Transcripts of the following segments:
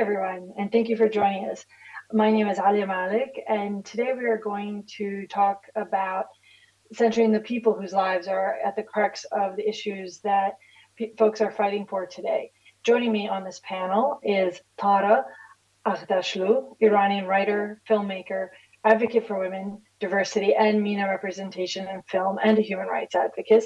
everyone, and thank you for joining us. My name is Alia Malek, and today we are going to talk about centering the people whose lives are at the crux of the issues that folks are fighting for today. Joining me on this panel is Tara Aghdashloo, Iranian writer, filmmaker, advocate for women, diversity, and MENA representation in film, and a human rights advocate,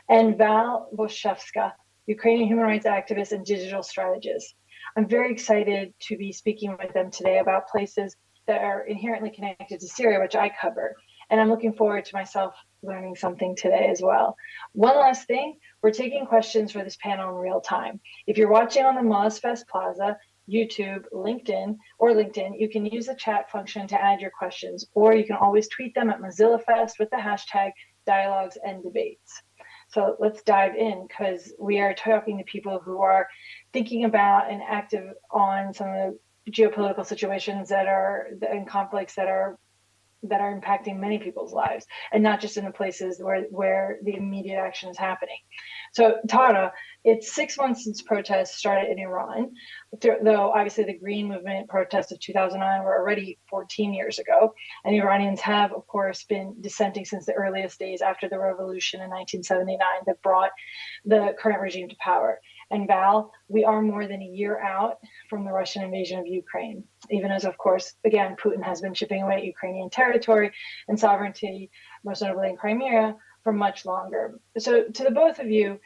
and Val Voshchevska, Ukrainian human rights activist and digital strategist. I'm very excited to be speaking with them today about places that are inherently connected to Syria, which I cover. And I'm looking forward to myself learning something today as well. One last thing, we're taking questions for this panel in real time. If you're watching on the MozFest Plaza, YouTube, LinkedIn, you can use the chat function to add your questions, or you can always tweet them at Mozilla Fest with the hashtag dialogues and debates. So let's dive in, because we are talking to people who are thinking about and active on some of the geopolitical situations that are and conflicts that are impacting many people's lives, and not just in the places where the immediate action is happening. So Tara, it's 6 months since protests started in Iran, though obviously the Green Movement protests of 2009 were already 14 years ago. And Iranians have, of course, been dissenting since the earliest days after the revolution in 1979 that brought the current regime to power. And Val, we are more than a year out from the Russian invasion of Ukraine, even as, of course, again, Putin has been chipping away at Ukrainian territory and sovereignty, most notably in Crimea, for much longer. So to the both of you,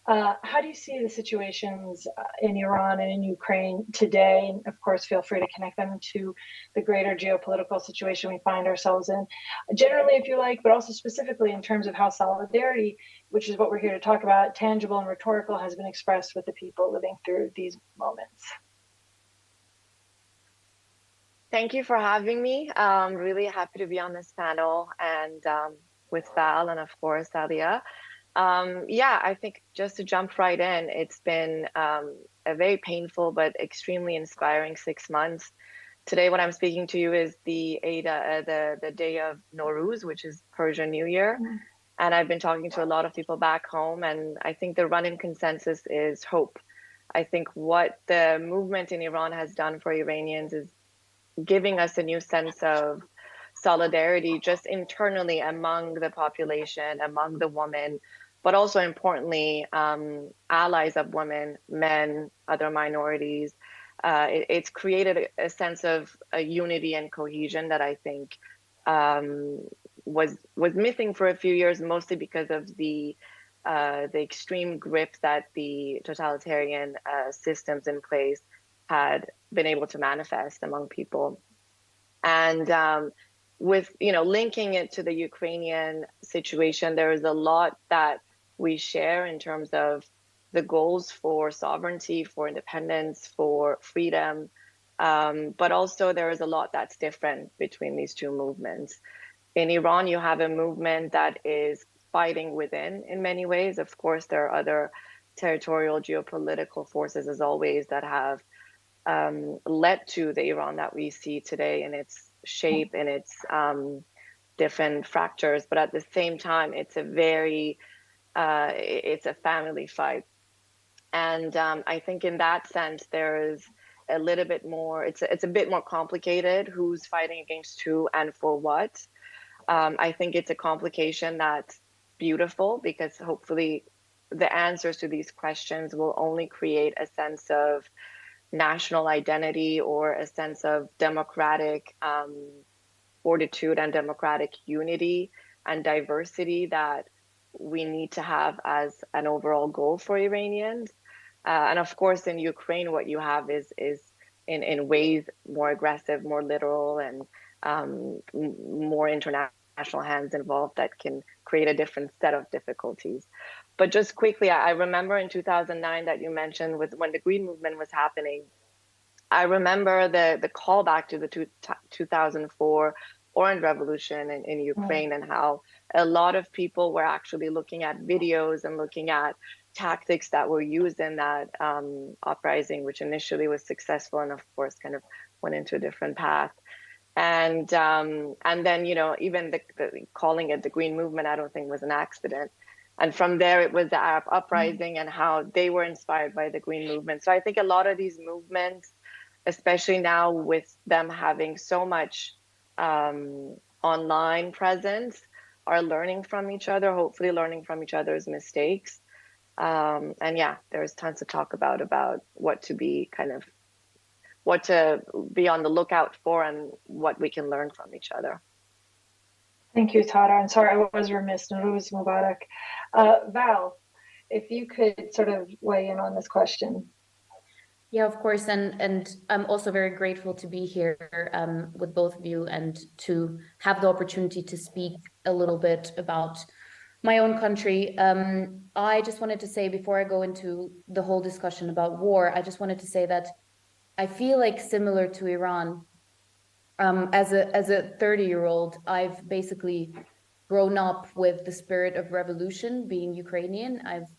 how do you see the situations in Iran and in Ukraine today? And of course, feel free to connect them to the greater geopolitical situation we find ourselves in, generally, if you like, but also specifically in terms of how solidarity, which is what we're here to talk about, tangible and rhetorical, has been expressed with the people living through these moments. Thank you for having me. I'm really happy to be on this panel and with Val and of course Alia. Yeah, I think just to jump right in, it's been a very painful but extremely inspiring 6 months. Today, when I'm speaking to you is the day of Nowruz, which is Persian New Year. And I've been talking to a lot of people back home, and I think the running consensus is hope. I think what the movement in Iran has done for Iranians is giving us a new sense of solidarity just internally among the population, among the women, but also importantly, allies of women, men, other minorities. It's created a sense of a unity and cohesion that I think was missing for a few years, mostly because of the extreme grip that the totalitarian systems in place had been able to manifest among people. And with linking it to the Ukrainian situation, there is a lot that we share in terms of the goals for sovereignty, for independence, for freedom, but also there is a lot that's different between these two movements. In Iran, you have a movement that is fighting within in many ways. Of course, there are other territorial geopolitical forces, as always, that have led to the Iran that we see today in its shape and its different fractures. But at the same time, it's a family fight. And I think in that sense, there is a little bit more, it's a bit more complicated who's fighting against who and for what. I think it's a complication that's beautiful, because hopefully the answers to these questions will only create a sense of national identity or a sense of democratic fortitude and democratic unity and diversity that we need to have as an overall goal for Iranians. And of course, in Ukraine, what you have is in ways more aggressive, more literal, and more international hands involved that can create a different set of difficulties. But just quickly, I remember in 2009 that you mentioned when the Green Movement was happening. I remember the callback to the 2004 Orange Revolution in Ukraine, and how a lot of people were actually looking at videos and looking at tactics that were used in that uprising, which initially was successful and of course kind of went into a different path. And then, even the calling it the Green Movement, I don't think was an accident. And from there, it was the Arab uprising and how they were inspired by the Green Movement. So I think a lot of these movements especially now with them having so much online presence, are learning from each other, hopefully learning from each other's mistakes. And yeah, there's tons to talk about what to be what to be on the lookout for and what we can learn from each other. Thank you, Tara. I'm sorry, I was remiss. Nuruz Mubarak. Val, if you could sort of weigh in on this question. Yeah, of course. And I'm also very grateful to be here with both of you and to have the opportunity to speak a little bit about my own country. I just wanted to say, before I go into the whole discussion about war, I just wanted to say that I feel like, similar to Iran, as a 30-year-old, I've basically grown up with the spirit of revolution, being Ukrainian. I've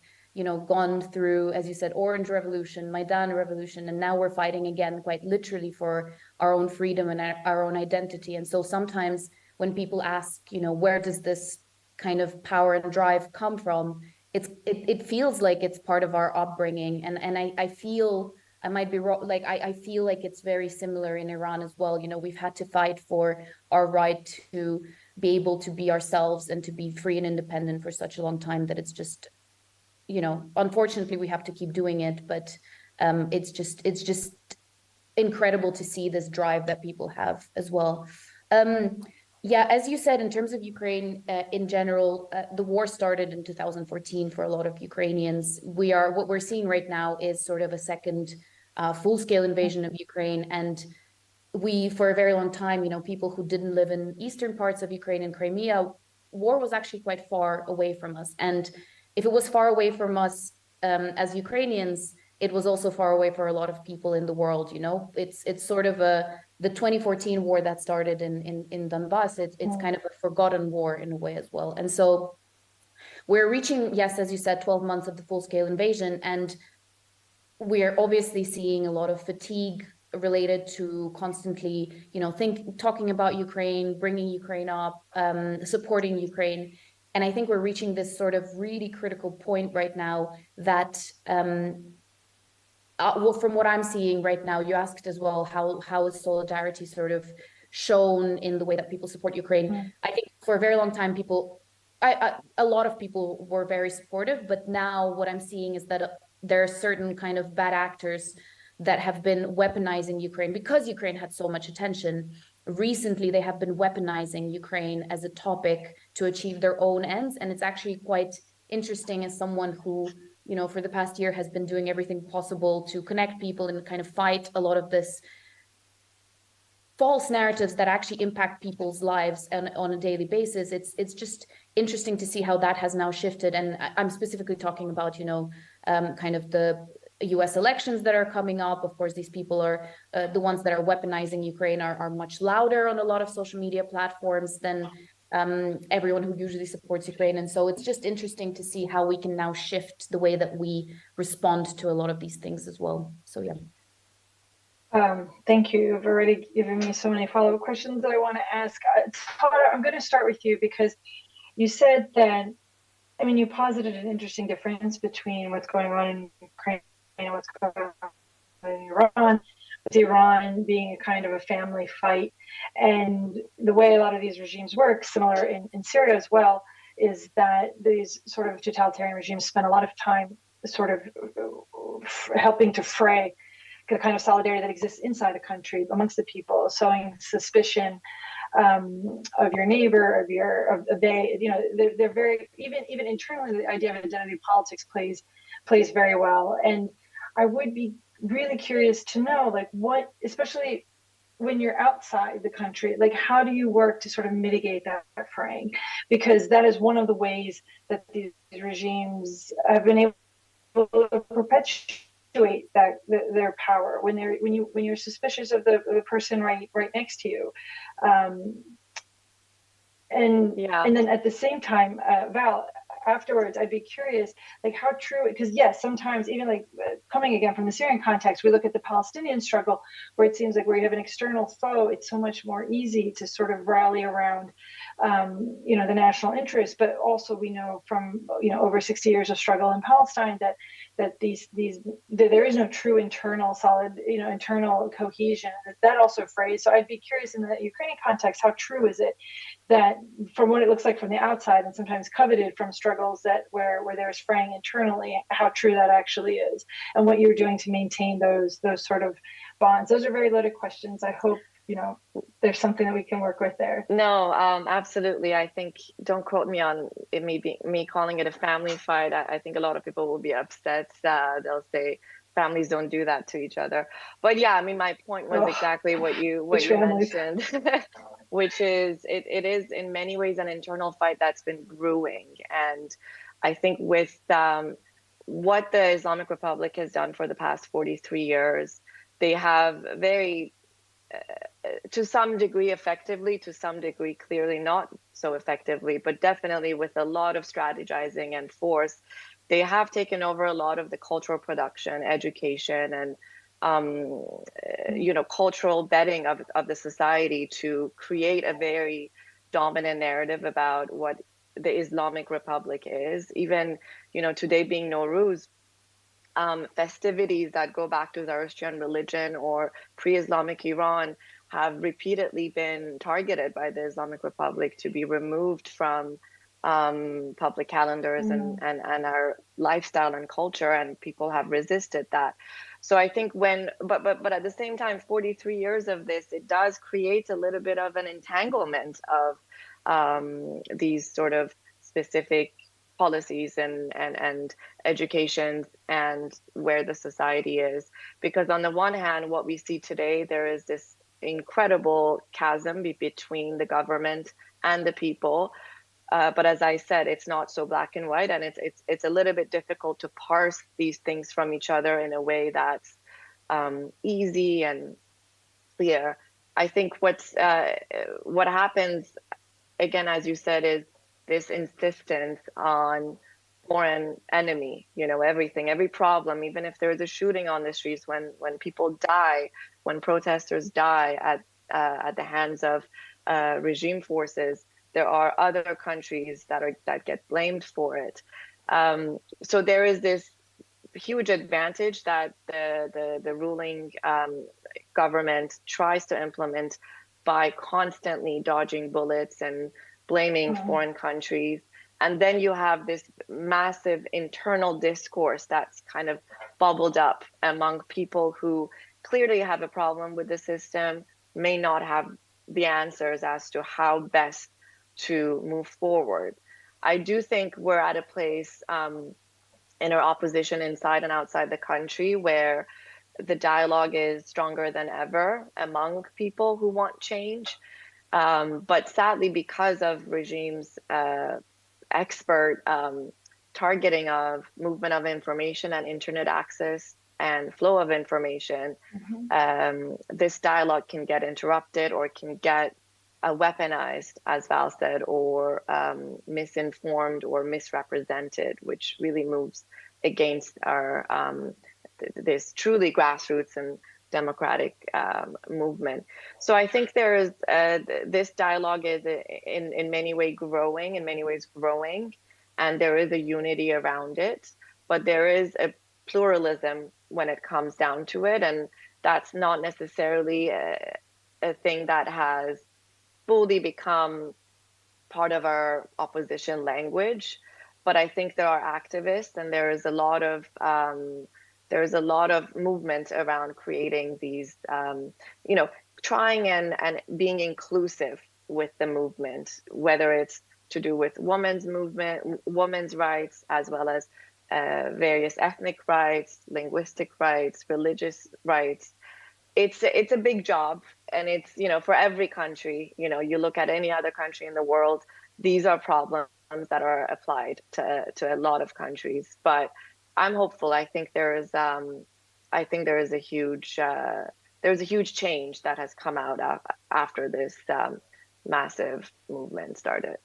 gone through, as you said, Orange Revolution, Maidan Revolution, and now we're fighting again, quite literally, for our own freedom and our own identity. And so sometimes when people ask, where does this kind of power and drive come from, it feels like it's part of our upbringing. And I feel, I might be wrong, like I feel like it's very similar in Iran as well. We've had to fight for our right to be able to be ourselves and to be free and independent for such a long time that it's just, unfortunately we have to keep doing it, but it's just incredible to see this drive that people have as well. Yeah, as you said, in terms of Ukraine in general, the war started in 2014 for a lot of Ukrainians. What we're seeing right now is sort of a second full-scale invasion of Ukraine, and we, for a very long time, people who didn't live in eastern parts of Ukraine and Crimea, war was actually quite far away from us. And if it was far away from us as Ukrainians, it was also far away for a lot of people in the world. It's sort of the 2014 war that started in Donbass. It's kind of a forgotten war in a way as well. And so we're reaching, yes, as you said, 12 months of the full-scale invasion, and we're obviously seeing a lot of fatigue related to constantly, talking about Ukraine, bringing Ukraine up, supporting Ukraine. And I think we're reaching this sort of really critical point right now that, well, from what I'm seeing right now, you asked as well, how is solidarity sort of shown in the way that people support Ukraine? I think for a very long time, a lot of people were very supportive, but now what I'm seeing is that there are certain kind of bad actors that have been weaponizing Ukraine because Ukraine had so much attention. Recently, they have been weaponizing Ukraine as a topic to achieve their own ends. And it's actually quite interesting, as someone who, for the past year has been doing everything possible to connect people and kind of fight a lot of this false narratives that actually impact people's lives on a daily basis. It's just interesting to see how that has now shifted. And I'm specifically talking about, kind of the US elections that are coming up. Of course, these people are the ones that are weaponizing Ukraine are much louder on a lot of social media platforms than everyone who usually supports Ukraine. And so it's just interesting to see how we can now shift the way that we respond to a lot of these things as well. So, yeah. Thank you. You've already given me so many follow-up questions that I want to ask. Tara, I'm going to start with you because you said that, you posited an interesting difference between what's going on in Ukraine and what's going on in Iran, with Iran being a kind of a family fight. And the way a lot of these regimes work, similar in Syria as well, is that these sort of totalitarian regimes spend a lot of time sort of helping to fray the kind of solidarity that exists inside the country amongst the people, sowing suspicion of your neighbor, they're very, even internally, the idea of identity politics plays very well. And I would be really curious to know, like, what, especially when you're outside the country, like, how do you work to sort of mitigate that fraying? Because that is one of the ways that these regimes have been able to perpetuate their power when you're suspicious of the person right next to you, and then at the same time, Val, afterwards, I'd be curious, like, how true, because yes, sometimes even like coming again from the Syrian context, we look at the Palestinian struggle where it seems like where you have an external foe, it's so much more easy to sort of rally around, the national interest. But also we know from, over 60 years of struggle in Palestine that that there is no true internal solid, internal cohesion. That also phrase. So I'd be curious in the Ukrainian context, how true is it that from what it looks like from the outside and sometimes coveted from struggles that where there's fraying internally, how true that actually is, and what you're doing to maintain those sort of bonds. Those are very loaded questions. I hope there's something that we can work with there. No, absolutely. I think, don't quote me on it, me calling it a family fight. I think a lot of people will be upset. They'll say families don't do that to each other. But yeah, I mean, my point was exactly what you mentioned, which is it is in many ways an internal fight that's been brewing. And I think with what the Islamic Republic has done for the past 43 years, they have very to some degree effectively, to some degree clearly not so effectively, but definitely with a lot of strategizing and force, they have taken over a lot of the cultural production, education, and cultural bedding of the society to create a very dominant narrative about what the Islamic Republic is. Even today being Nowruz, festivities that go back to Zoroastrian religion or pre-Islamic Iran have repeatedly been targeted by the Islamic Republic to be removed from public calendars and our lifestyle and culture, and people have resisted that. So I think but at the same time, 43 years of this, it does create a little bit of an entanglement of these sort of specific policies and education and where the society is. Because on the one hand, what we see today, there is this incredible chasm between the government and the people. But as I said, it's not so black and white, and it's a little bit difficult to parse these things from each other in a way that's easy and clear. I think what happens, again, as you said, is this insistence on foreign enemy, everything, every problem, even if there's a shooting on the streets, when people die, when protesters die at the hands of regime forces, there are other countries that get blamed for it. So there is this huge advantage that the ruling government tries to implement by constantly dodging bullets and blaming foreign countries. And then you have this massive internal discourse that's kind of bubbled up among people who clearly have a problem with the system, may not have the answers as to how best to move forward. I do think we're at a place in our opposition inside and outside the country where the dialogue is stronger than ever among people who want change. But sadly, because of regimes' expert targeting of movement of information and internet access and flow of information, this dialogue can get interrupted or can get weaponized, as Val said, or misinformed or misrepresented, which really moves against our this truly grassroots and democratic movement. So I think there is this dialogue is in many ways growing, and there is a unity around it, but there is a pluralism when it comes down to it, and that's not necessarily a thing that has fully become part of our opposition language. But I think there are activists, and there is a lot of movement around creating these, trying and being inclusive with the movement, whether it's to do with women's rights, as well as various ethnic rights, linguistic rights, religious rights. It's a big job, and it's, for every country, you look at any other country in the world, these are problems that are applied to a lot of countries. But I'm hopeful. I think there is a huge change that has come out after this massive movement started.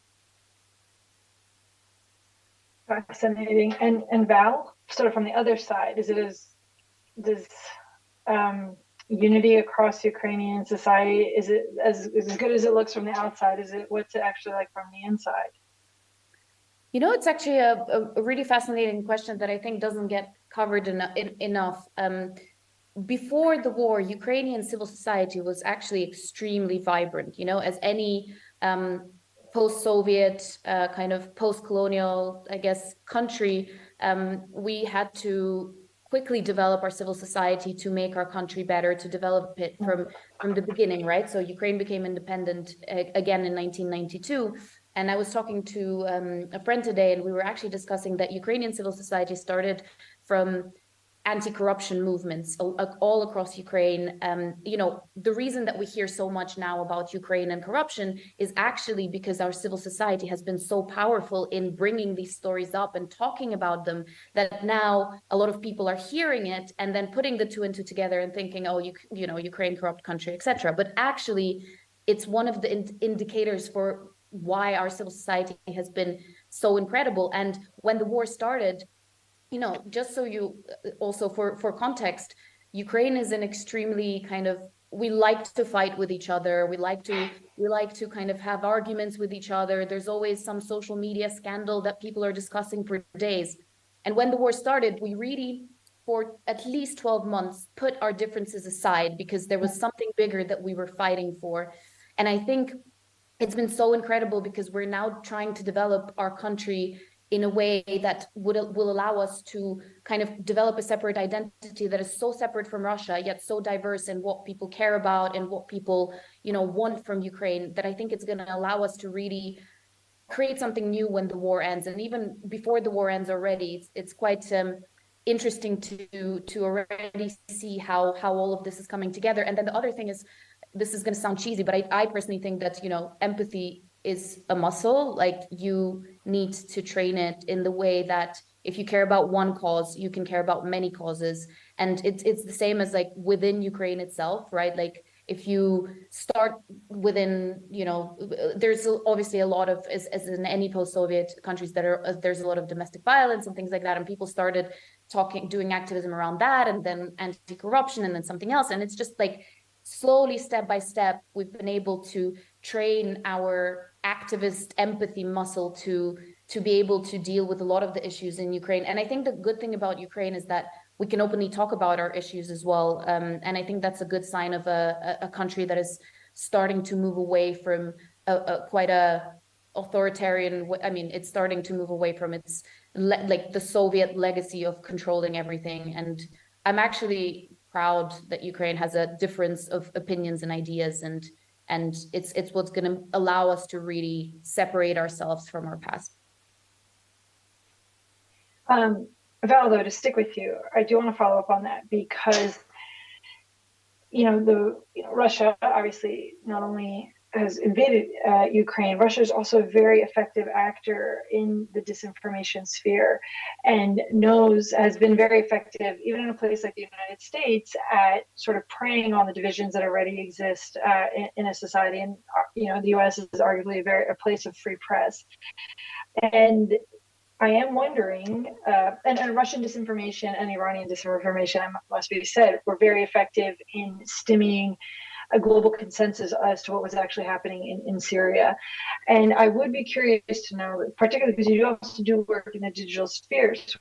Fascinating. And Val, sort of from the other side, does unity across Ukrainian society, is it as good as it looks from the outside? What's it actually like from the inside? It's actually a really fascinating question that I think doesn't get covered enough. Before the war, Ukrainian civil society was actually extremely vibrant, you know, as any post-Soviet kind of post-colonial, I guess, country. We had to quickly develop our civil society to make our country better, to develop it from the beginning, right? So Ukraine became independent again in 1992. And I was talking to a friend today, and we were actually discussing that Ukrainian civil society started from anti-corruption movements all across Ukraine. You know, the reason that we hear so much now about Ukraine and corruption is actually because our civil society has been so powerful in bringing these stories up and talking about them, that now a lot of people are hearing it and then putting the two and two together and thinking, oh, you know, Ukraine, corrupt country, etc. But actually, it's one of the indicators for why our civil society has been so incredible. And when the war started, you know, just so you also for context, Ukraine is an extremely kind of, we like to fight with each other. We like to kind of have arguments with each other. There's always some social media scandal that people are discussing for days. And when the war started, we really, for at least 12 months, put our differences aside because there was something bigger that we were fighting for. And I think it's been so incredible because we're now trying to develop our country in a way that will allow us to kind of develop a separate identity that is so separate from Russia, yet so diverse in what people care about and what people, you know, want from Ukraine, that I think it's going to allow us to really create something new when the war ends. And even before the war ends already, it's quite interesting to already see how all of this is coming together. And then the other thing is, this is going to sound cheesy, but I personally think that, you know, empathy is a muscle. Like, you need to train it in the way that if you care about one cause, you can care about many causes. And it's the same as like within Ukraine itself, right? Like, if you start within, you know, there's obviously a lot of, as in any post-Soviet countries, that are, there's a lot of domestic violence and things like that. And people started doing activism around that, and then anti-corruption, and then something else. And it's just like, slowly, step by step, we've been able to train our activist empathy muscle to be able to deal with a lot of the issues in Ukraine. And I think the good thing about Ukraine is that we can openly talk about our issues as well. And I think that's a good sign of a country that is starting to move away from quite a authoritarian, I mean, it's starting to move away from its like the Soviet legacy of controlling everything. And I'm actually proud that Ukraine has a difference of opinions and ideas, and it's what's going to allow us to really separate ourselves from our past. Val, though, to stick with you, I do want to follow up on that, because Russia obviously not only has invaded Ukraine, Russia is also a very effective actor in the disinformation sphere, and has been very effective, even in a place like the United States, at sort of preying on the divisions that already exist in a society. And the U.S. is arguably a place of free press. And I am wondering, and Russian disinformation and Iranian disinformation, must be said, were very effective in stemming a global consensus as to what was actually happening in Syria. And I would be curious to know, particularly because you also do work in the digital spheres,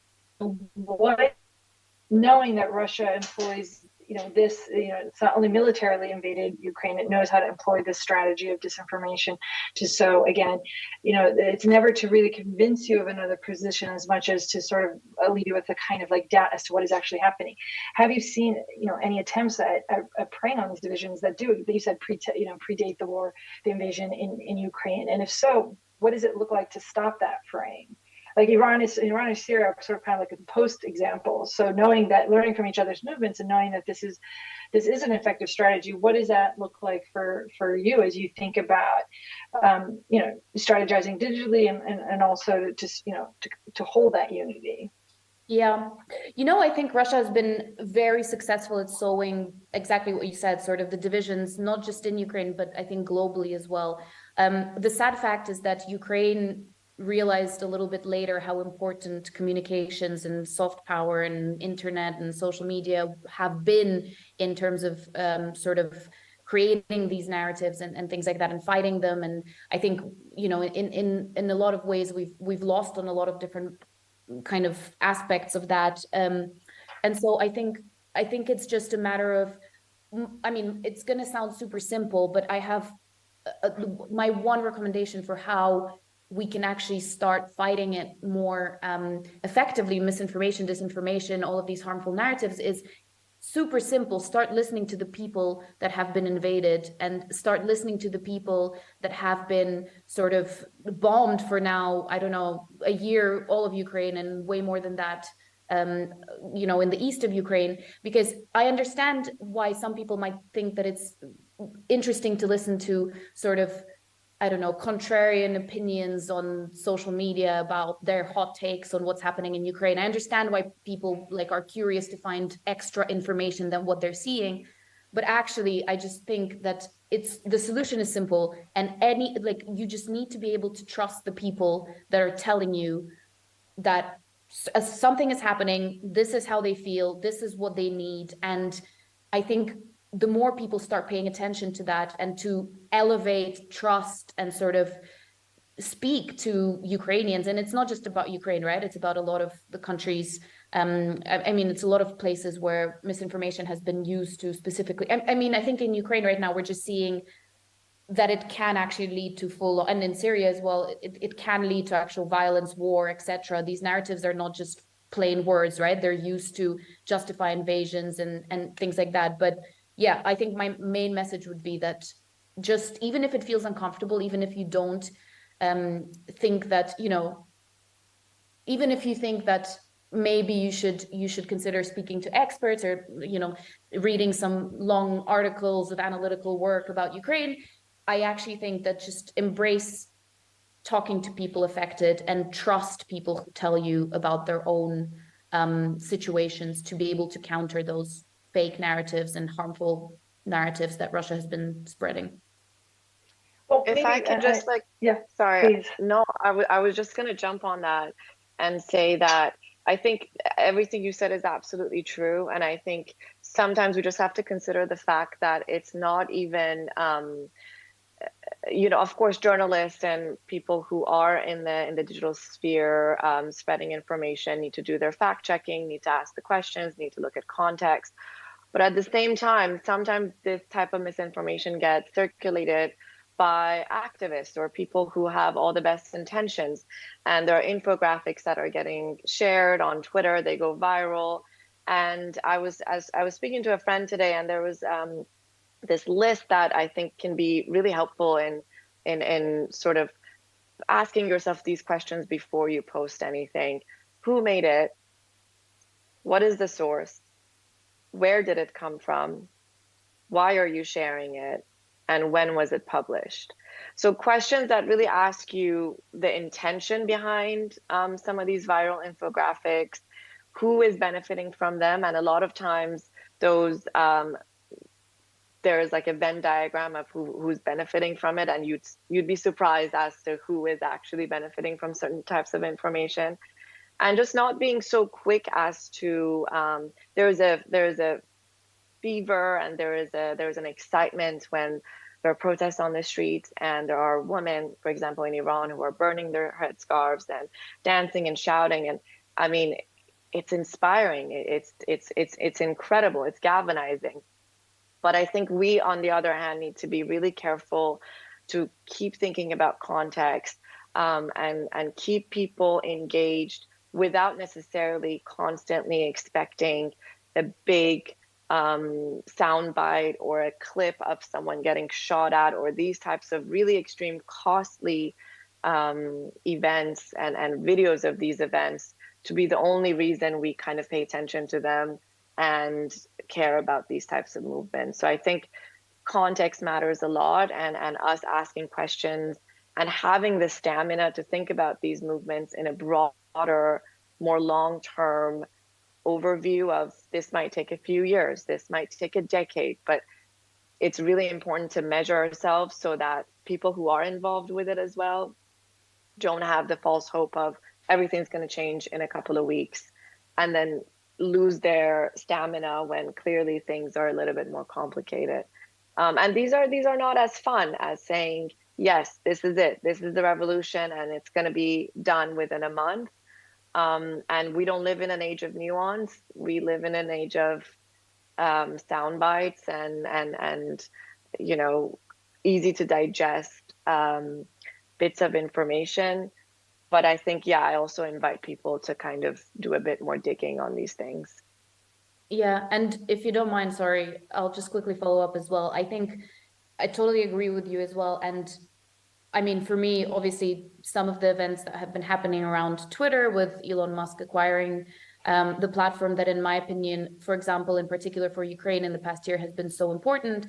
knowing that Russia employs it's not only militarily invaded Ukraine, it knows how to employ this strategy of disinformation it's never to really convince you of another position as much as to sort of lead you with a kind of like data as to what is actually happening. Have you seen, any attempts at preying on these divisions that you said predate the war, the invasion in Ukraine? And if so, what does it look like to stop that fraying? Like Iran and Syria are sort of kind of like a post example. So learning from each other's movements and knowing that this is an effective strategy, what does that look like for you as you think about, strategizing digitally and also to hold that unity? Yeah, I think Russia has been very successful at sowing exactly what you said, sort of the divisions, not just in Ukraine, but I think globally as well. The sad fact is that Ukraine realized a little bit later how important communications and soft power and internet and social media have been in terms of sort of creating these narratives and things like that and fighting them. And I think in a lot of ways we've lost on a lot of different kind of aspects of that. And so I think it's just a matter of, I mean, it's going to sound super simple, but I have my one recommendation for how we can actually start fighting it more effectively, misinformation, disinformation, all of these harmful narratives, is super simple. Start listening to the people that have been invaded, and start listening to the people that have been sort of bombed for now, I don't know, a year, all of Ukraine, and way more than that, you know, in the east of Ukraine. Because I understand why some people might think that it's interesting to listen to sort of, I don't know, contrarian opinions on social media about their hot takes on what's happening in Ukraine. I understand why people like are curious to find extra information than what they're seeing. But actually, I just think that the solution is simple, and you just need to be able to trust the people that are telling you that something is happening, this is how they feel, this is what they need. And I think the more people start paying attention to that and to elevate trust and sort of speak to Ukrainians, and it's not just about Ukraine, right? It's about a lot of the countries. I mean, it's a lot of places where misinformation has been used to specifically. I mean, I think in Ukraine right now, we're just seeing that it can actually lead to full, and in Syria as well, it can lead to actual violence, war, etc. These narratives are not just plain words, right? They're used to justify invasions and things like that. But yeah, I think my main message would be that just, even if it feels uncomfortable, even if you don't think that, you know, even if you think that maybe you should consider speaking to experts, or, you know, reading some long articles of analytical work about Ukraine, I actually think that just embrace talking to people affected and trust people who tell you about their own situations, to be able to counter those fake narratives and harmful narratives that Russia has been spreading. Well, If maybe, I can just yeah, sorry, please. no, I was just going to jump on that and say that I think everything you said is absolutely true. And I think sometimes we just have to consider the fact that it's not even, you know, of course, journalists and people who are in the digital sphere spreading information need to do their fact checking, need to ask the questions, need to look at context. But at the same time, sometimes this type of misinformation gets circulated by activists or people who have all the best intentions. And there are infographics that are getting shared on Twitter, they go viral. And I was speaking to a friend today, and there was this list that I think can be really helpful in sort of asking yourself these questions before you post anything. Who made it? What is the source? Where did it come from? Why are you sharing it? And when was it published? So questions that really ask you the intention behind some of these viral infographics, who is benefiting from them. And a lot of times those, there's like a Venn diagram of who's benefiting from it. And you'd be surprised as to who is actually benefiting from certain types of information. And just not being so quick as to, there's a fever and there's an excitement when there are protests on the streets, and there are women, for example, in Iran, who are burning their headscarves and dancing and shouting. And I mean, it's inspiring. It's incredible. It's galvanizing. But I think we, on the other hand, need to be really careful to keep thinking about context and keep people engaged without necessarily constantly expecting a big soundbite or a clip of someone getting shot at, or these types of really extreme, costly events and videos of these events to be the only reason we kind of pay attention to them and care about these types of movements. So I think context matters a lot, and us asking questions and having the stamina to think about these movements in a broader, more long-term overview of, this might take a few years, this might take a decade, but it's really important to measure ourselves so that people who are involved with it as well don't have the false hope of everything's going to change in a couple of weeks and then lose their stamina when clearly things are a little bit more complicated. And these are not as fun as saying, yes, this is it, this is the revolution, and it's going to be done within a month. And we don't live in an age of nuance. We live in an age of sound bites and you know, easy to digest bits of information. But I think, yeah, I also invite people to kind of do a bit more digging on these things. Yeah, and if you don't mind, sorry, I'll just quickly follow up as well. I think I totally agree with you as well. And I mean, for me, obviously, some of the events that have been happening around Twitter with Elon Musk acquiring the platform that, in my opinion, for example, in particular for Ukraine in the past year, has been so important.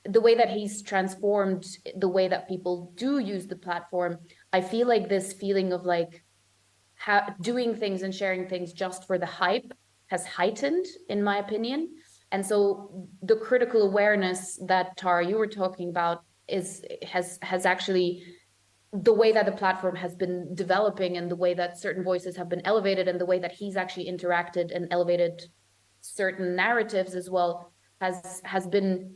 The way that he's transformed the way that people do use the platform, I feel like this feeling of like doing things and sharing things just for the hype has heightened, in my opinion. And so the critical awareness that Tara, you were talking about has actually, the way that the platform has been developing and the way that certain voices have been elevated and the way that he's actually interacted and elevated certain narratives as well has been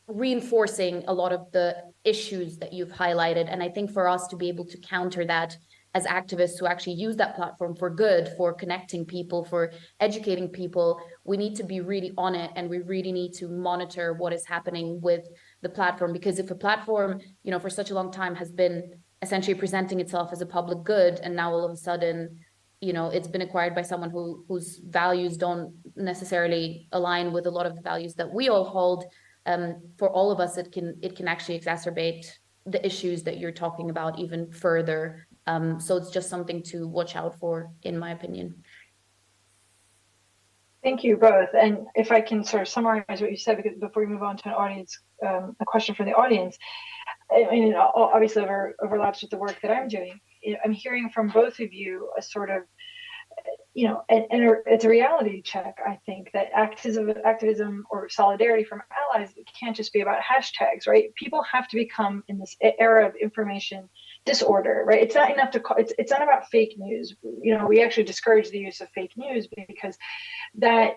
reinforcing a lot of the issues that you've highlighted. And I think for us to be able to counter that as activists who actually use that platform for good, for connecting people, for educating people, we need to be really on it, and we really need to monitor what is happening with the platform. Because if a platform, you know, for such a long time has been essentially presenting itself as a public good, and now all of a sudden, you know, it's been acquired by someone whose values don't necessarily align with a lot of the values that we all hold, for all of us, it can actually exacerbate the issues that you're talking about even further. So it's just something to watch out for, in my opinion. Thank you both. And if I can sort of summarize what you said, because before we move on to an audience, a question from the audience, I mean, it obviously overlaps with the work that I'm doing. I'm hearing from both of you a sort of, you know, and it's a reality check, I think, that activism or solidarity from allies, it can't just be about hashtags, right? People have to become, in this era of information disorder, right? It's not enough to call, it's not about fake news. You know, we actually discourage the use of fake news because that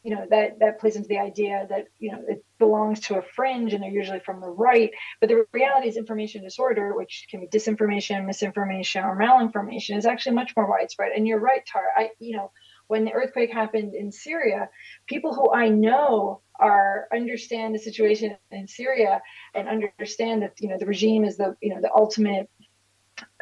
you know that plays into the idea that, you know, it belongs to a fringe and they're usually from the right. But the reality is information disorder, which can be disinformation, misinformation, or malinformation, is actually much more widespread. And you're right, Tara. You know, when the earthquake happened in Syria, people who I know understand the situation in Syria and understand that, you know, the regime is the, you know, the ultimate,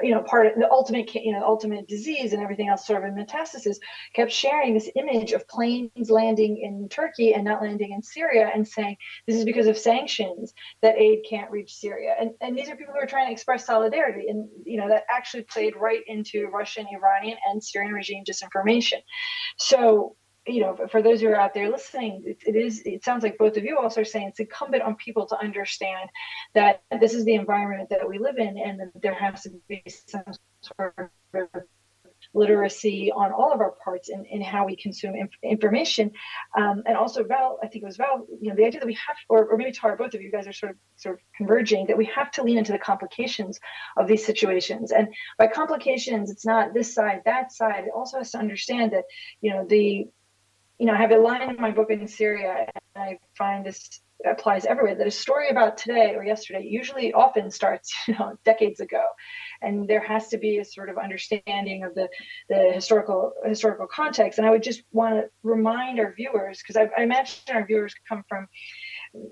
you know, part of the ultimate, you know, ultimate disease and everything else sort of in metastasis, kept sharing this image of planes landing in Turkey and not landing in Syria, and saying this is because of sanctions that aid can't reach Syria. And these are people who are trying to express solidarity, and, you know, that actually played right into Russian, Iranian, and Syrian regime disinformation. So, you know, for those who are out there listening, it sounds like both of you also are saying it's incumbent on people to understand that this is the environment that we live in, and that there has to be some sort of literacy on all of our parts in how we consume information. And also, Val, I think it was Val, you know, the idea that we have, or maybe Tara, both of you guys are sort of converging, that we have to lean into the complications of these situations. And by complications, it's not this side, that side. It also has to understand that, you know, I have a line in my book in Syria, and I find this applies everywhere, that a story about today or yesterday usually often starts, you know, decades ago. And there has to be a sort of understanding of the historical context. And I would just want to remind our viewers, because I imagine our viewers come from,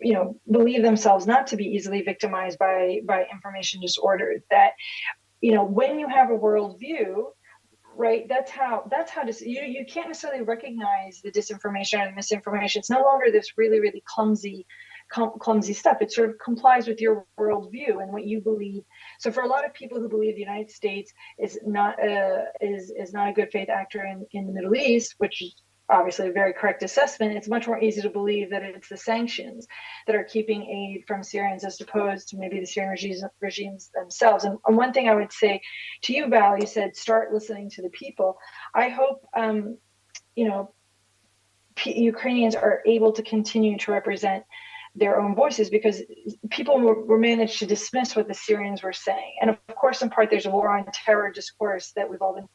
you know, believe themselves not to be easily victimized by information disorder, that, you know, when you have a worldview, right, that's how you can't necessarily recognize the disinformation and misinformation. It's no longer this really, really clumsy stuff. It sort of complies with your worldview and what you believe. So for a lot of people who believe the United States is not a good faith actor in the Middle East, which is obviously a very correct assessment, it's much more easy to believe that it's the sanctions that are keeping aid from Syrians, as opposed to maybe the Syrian regimes themselves. And one thing I would say to you, Val, you said start listening to the people. I hope you know, Ukrainians are able to continue to represent their own voices, because people were managed to dismiss what the Syrians were saying. And of course, in part, there's a war on terror discourse that we've all been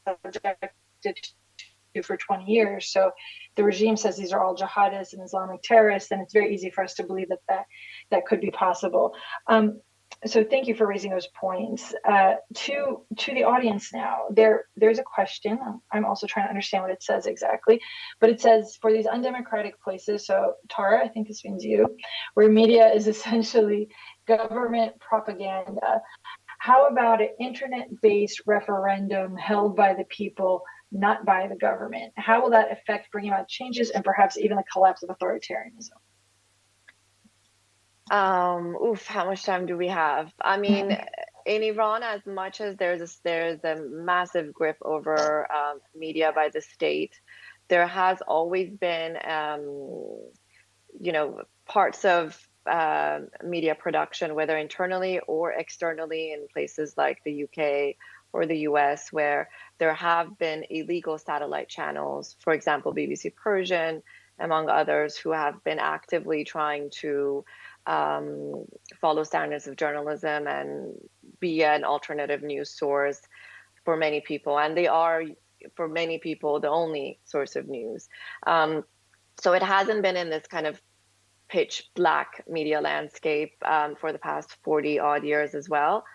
subjected to for 20 years. So the regime says these are all jihadists and Islamic terrorists, and it's very easy for us to believe that could be possible. So thank you for raising those points. To the audience now, there's a question. I'm also trying to understand what it says exactly, but it says for these undemocratic places. So Tara, I think this means you, where media is essentially government propaganda. How about an internet-based referendum held by the people, not by the government? How will that affect bringing about changes and perhaps even the collapse of authoritarianism? How much time do we have? I mean, in Iran, as much as there's a massive grip over media by the state, there has always been, parts of media production, whether internally or externally, in places like the UK or the US, where there have been illegal satellite channels, for example, BBC Persian, among others, who have been actively trying to follow standards of journalism and be an alternative news source for many people. And they are, for many people, the only source of news. So it hasn't been in this kind of pitch black media landscape for the past 40 odd years as well.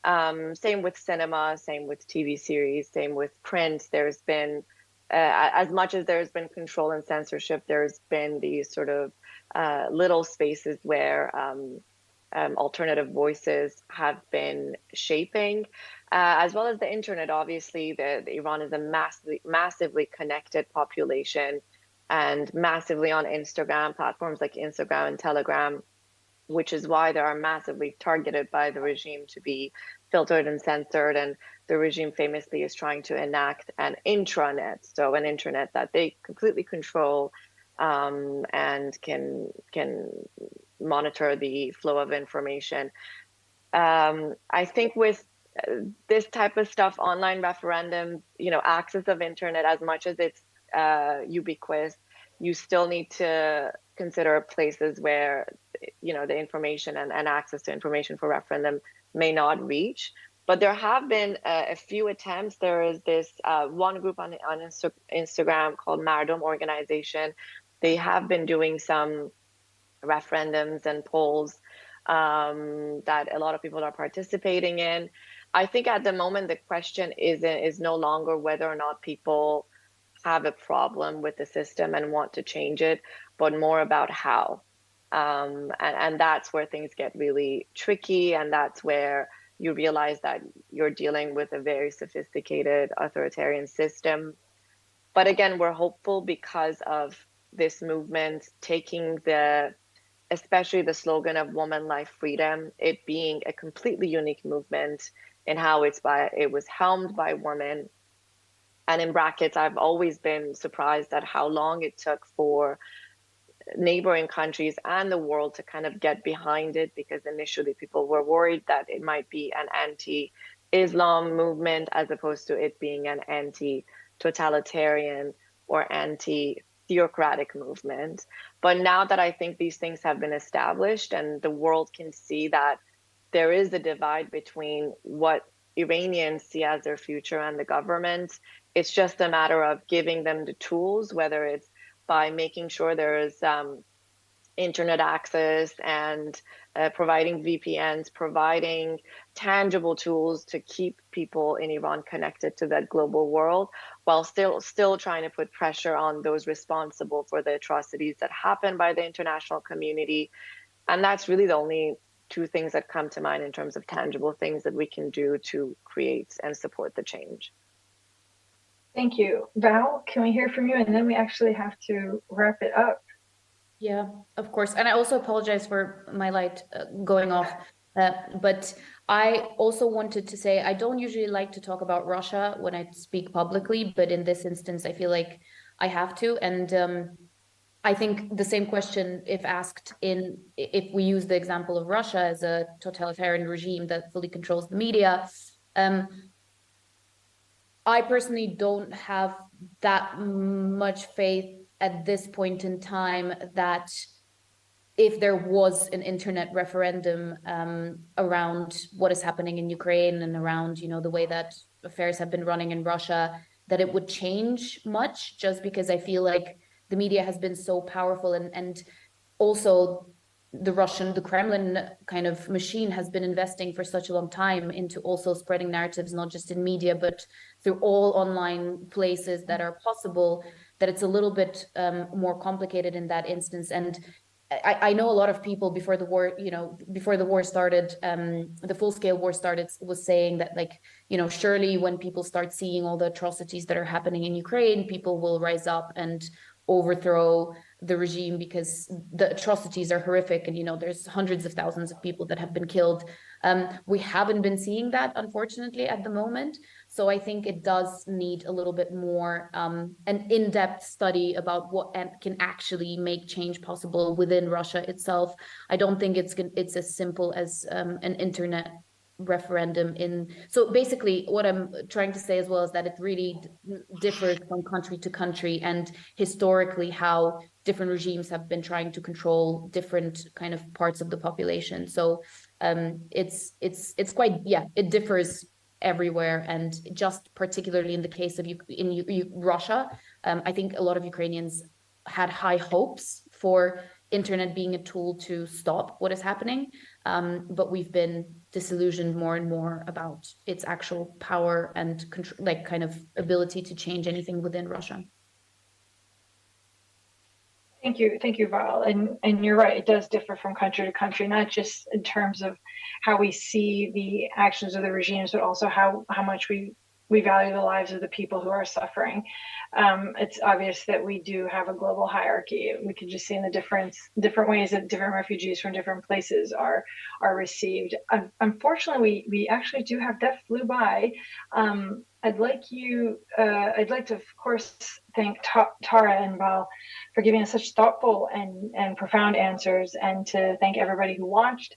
Same with cinema, same with TV series, same with print. There's been, as much as there's been control and censorship, there's been these sort of little spaces where alternative voices have been shaping, as well as the internet. Obviously, the Iran is a massively connected population, and massively on Instagram, platforms like Instagram and Telegram, which is why they are massively targeted by the regime to be filtered and censored. And the regime famously is trying to enact an intranet, so an internet that they completely control, and can monitor the flow of information. I think with this type of stuff, online referendum, access of internet, as much as it's ubiquitous, you still need to consider places where the information and access to information for referendum may not reach. But there have been a few attempts. There is this one group on Instagram called Mardom Organization. They have been doing some referendums and polls that a lot of people are participating in. I think at the moment the question is no longer whether or not people have a problem with the system and want to change it, but more about how. And that's where things get really tricky, and that's where you realize that you're dealing with a very sophisticated authoritarian system. But again, we're hopeful because of this movement taking especially the slogan of woman, life, freedom, it being a completely unique movement in how it was helmed by women. And in brackets, I've always been surprised at how long it took for neighboring countries and the world to kind of get behind it, because initially people were worried that it might be an anti-Islam movement as opposed to it being an anti-totalitarian or anti-theocratic movement. But now that I think these things have been established and the world can see that there is a divide between what Iranians see as their future and the government, it's just a matter of giving them the tools, whether it's by making sure there is internet access and providing VPNs, providing tangible tools to keep people in Iran connected to that global world, while still trying to put pressure on those responsible for the atrocities that happen by the international community. And that's really the only two things that come to mind in terms of tangible things that we can do to create and support the change. Thank you. Val, can we hear from you? And then we actually have to wrap it up. Yeah, of course. And I also apologize for my light going off. But I also wanted to say, I don't usually like to talk about Russia when I speak publicly, but in this instance, I feel like I have to. And I think the same question, if asked if we use the example of Russia as a totalitarian regime that fully controls the media, I personally don't have that much faith at this point in time that if there was an internet referendum around what is happening in Ukraine and around, the way that affairs have been running in Russia, that it would change much, just because I feel like the media has been so powerful, and also the Kremlin kind of machine has been investing for such a long time into also spreading narratives, not just in media, but through all online places that are possible, that it's a little bit more complicated in that instance. And I know a lot of people before the war, before the war started, the full-scale war started, was saying that, like, surely when people start seeing all the atrocities that are happening in Ukraine, people will rise up and overthrow the regime because the atrocities are horrific, and there's hundreds of thousands of people that have been killed. We haven't been seeing that, unfortunately, at the moment. So I think it does need a little bit more an in-depth study about what can actually make change possible within Russia itself. I don't think it's as simple as an internet referendum. So basically what I'm trying to say as well is that it really differs from country to country, and historically how different regimes have been trying to control different kind of parts of the population. So it's quite, it differs everywhere. And just particularly in the case of Russia, I think a lot of Ukrainians had high hopes for internet being a tool to stop what is happening, but we've been disillusioned more and more about its actual power and control, like kind of ability to change anything within Russia. Thank you, Val. And you're right, it does differ from country to country, not just in terms of how we see the actions of the regimes, but also how much we value the lives of the people who are suffering. It's obvious that we do have a global hierarchy. We can just see in the different ways that different refugees from different places are received. Unfortunately, we actually do have, that flew by. I'd like to, of course, thank Tara and Val for giving us such thoughtful and profound answers, and to thank everybody who watched.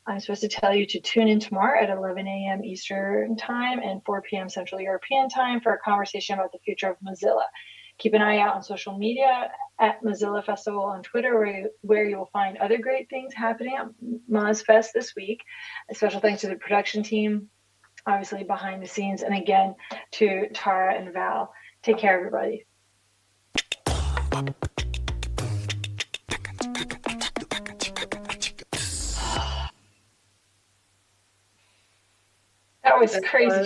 I'm supposed to tell you to tune in tomorrow at 11 a.m. Eastern Time and 4 p.m. Central European Time for a conversation about the future of Mozilla. Keep an eye out on social media at Mozilla Festival on Twitter, where you will find other great things happening at MozFest this week. A special thanks to the production team, obviously behind the scenes, and again to Tara and Val. Take care, everybody. That was crazy.